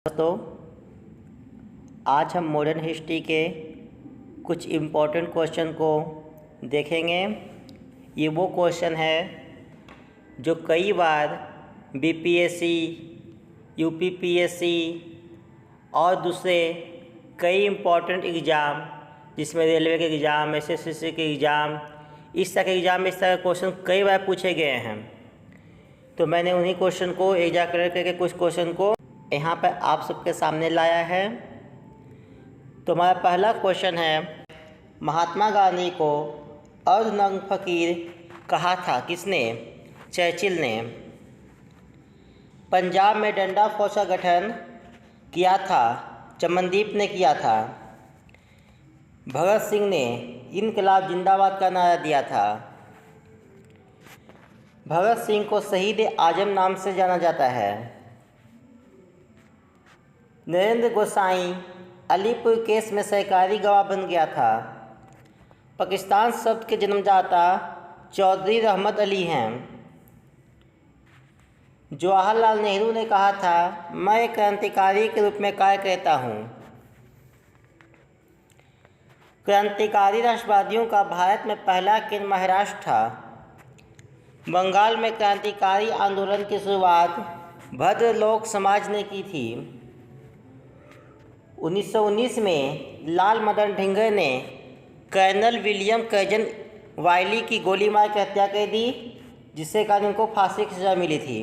दोस्तों, आज हम मॉडर्न हिस्ट्री के कुछ इम्पोर्टेंट क्वेश्चन को देखेंगे। ये वो क्वेश्चन है जो कई बार बीपीएससी, यूपीपीएससी और दूसरे कई इम्पोर्टेंट एग्ज़ाम जिसमें रेलवे के एग्ज़ाम, एसएससी के एग्ज़ाम, इस तरह के एग्ज़ाम में इस तरह के क्वेश्चन कई बार पूछे गए हैं। तो मैंने उन्हीं क्वेश्चन को एग्जाक्ट करके कुछ क्वेश्चन को यहाँ पर आप सबके सामने लाया है। तो हमारा पहला क्वेश्चन है, महात्मा गांधी को अर्धनग्न फकीर कहा था किसने? चर्चिल ने। पंजाब में डंडा फौज का गठन किया था, चमनदीप ने किया था। भगत सिंह ने इनकलाब जिंदाबाद का नारा दिया था। भगत सिंह को शहीद आजम नाम से जाना जाता है। नरेंद्र गोसाई अलीपुर केस में सरकारी गवाह बन गया था। पाकिस्तान शब्द के जन्मदाता चौधरी रहमत अली हैं। जवाहरलाल नेहरू ने कहा था, मैं एक क्रांतिकारी के रूप में कार्य करता हूँ। क्रांतिकारी राष्ट्रवादियों का भारत में पहला केंद्र महाराष्ट्र था। बंगाल में क्रांतिकारी आंदोलन की शुरुआत भद्रलोक समाज ने की थी। 1919 में लाल मदन ढिंगर ने कर्नल विलियम कर्जन वाइली की गोली मार कर हत्या कर दी, जिससे कारण उनको फांसी की सजा मिली थी।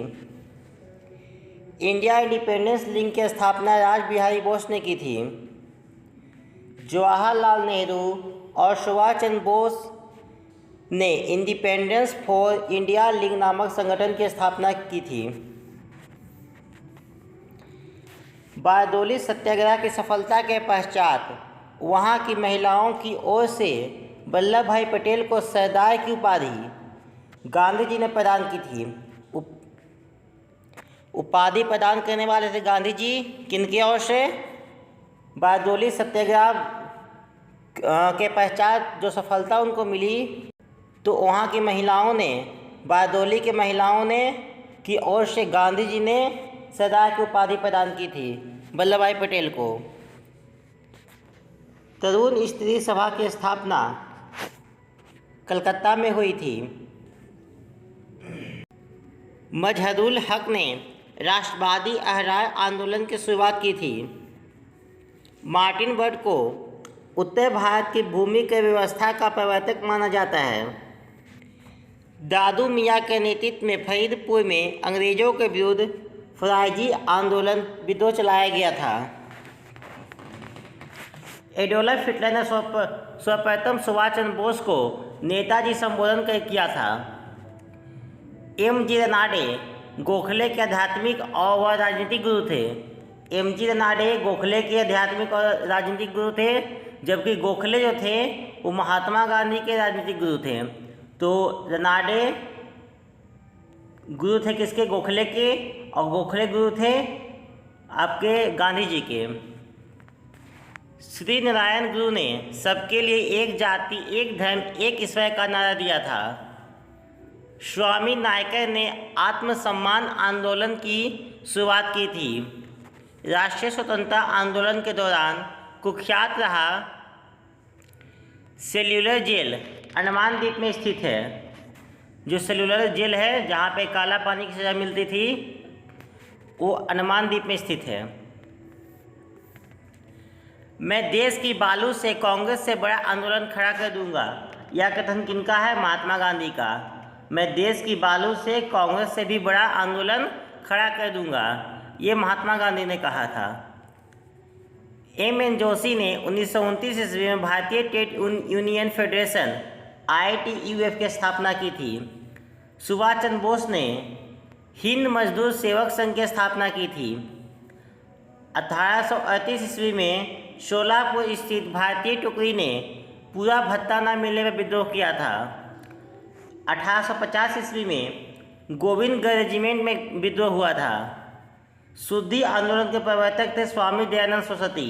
इंडिया इंडिपेंडेंस लीग की स्थापना राज बिहारी बोस ने की थी। जवाहरलाल नेहरू और सुभाष चंद्र बोस ने इंडिपेंडेंस फॉर इंडिया लीग नामक संगठन की स्थापना की थी। बारदोली सत्याग्रह की सफलता के पश्चात वहां की महिलाओं की ओर से वल्लभ भाई पटेल को सरदार की उपाधि गांधी जी ने प्रदान की थी। उपाधि प्रदान करने वाले थे गांधी जी, किनकी ओर से? बारदोली सत्याग्रह के पश्चात जो सफलता उनको मिली, तो वहाँ की महिलाओं ने, बारदोली के महिलाओं ने की ओर से गांधी जी ने सरदार की उपाधि प्रदान की थी वल्लभ भाई पटेल को। तरुण स्त्री सभा की स्थापना कलकत्ता में हुई थी। मजहरुल हक ने राष्ट्रवादी अहरार आंदोलन की शुरुआत की थी। मार्टिन बर्ड को उत्तर भारत की भूमि की व्यवस्था का प्रवर्तक माना जाता है। दादू मियाँ के नेतृत्व में फरीदपुर में अंग्रेजों के विरुद्ध फौजी आंदोलन विद्रोह चलाया गया था। एडोल्फ हिटलर ने सर्वप्रथम सुभाष चंद्र बोस को नेताजी संबोधन कर किया था। एम.जी. रनाडे गोखले के आध्यात्मिक और राजनीतिक गुरु थे। एम.जी. रनाडे गोखले के आध्यात्मिक और राजनीतिक गुरु थे, जबकि गोखले जो थे वो महात्मा गांधी के राजनीतिक गुरु थे। तो रनाडे गुरु थे किसके? गोखले के, और गोखले गुरु थे आपके गांधी जी के। श्री नारायण गुरु ने सबके लिए एक जाति, एक धर्म, एक ईश्वर का नारा दिया था। स्वामी नायकर ने आत्मसम्मान आंदोलन की शुरुआत की थी। राष्ट्रीय स्वतंत्रता आंदोलन के दौरान कुख्यात रहा सेल्यूलर जेल अंडमान द्वीप में स्थित है। जो सेल्यूलर जेल है जहाँ पे काला पानी की सज़ा मिलती थी, वो अंडमान द्वीप में स्थित है। मैं देश की बालू से कांग्रेस से बड़ा आंदोलन खड़ा कर दूंगा, यह कथन किनका है? महात्मा गांधी का। मैं देश की बालू से कांग्रेस से भी बड़ा आंदोलन खड़ा कर दूंगा, ये महात्मा गांधी ने कहा था। एम.एन. जोशी ने 1929 ईस्वी में भारतीय ट्रेड यूनियन फेडरेशन ITUF की स्थापना की थी। सुभाष चंद्र बोस ने हिंद मजदूर सेवक संघ की स्थापना की थी। 1838 ईस्वी में शोलापुर स्थित भारतीय टुकड़ी ने पूरा भत्ता न मिलने पर विद्रोह किया था। 1850 ईस्वी में गोविंदगढ़ रेजिमेंट में विद्रोह हुआ था। शुद्धि आंदोलन के प्रवर्तक थे स्वामी दयानंद सरस्वती।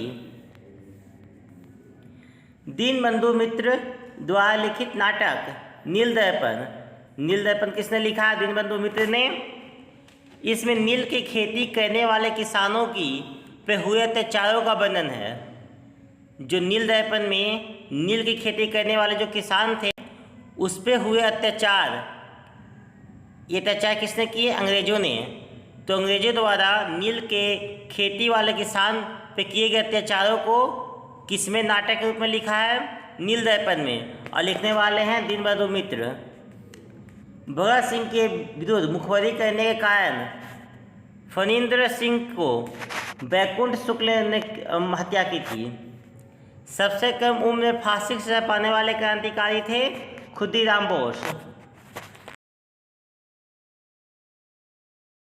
दीनबंधु मित्र द्वारा लिखित नाटक नील दर्पण। नील दर्पण किसने लिखा? दीनबंधु मित्र ने। इसमें नील की खेती करने वाले किसानों की पे हुए अत्याचारों का वर्णन है। जो नील दर्पण में नील की खेती करने वाले जो किसान थे उस पे हुए अत्याचार, ये अत्याचार किसने किए? अंग्रेज़ों ने। तो अंग्रेज़ों द्वारा नील के खेती वाले किसान पे किए गए अत्याचारों को किसमें नाटक के रूप में लिखा है? नील दर्पण में। और लिखने वाले हैं दीनबंधु मित्र। भगत सिंह के विरुद्ध मुखबरी करने के कारण फणींद्र सिंह को बैकुंठ शुक्ल ने हत्या की थी। सबसे कम उम्र में फांसी की सजा पाने वाले क्रांतिकारी थे खुदीराम बोस।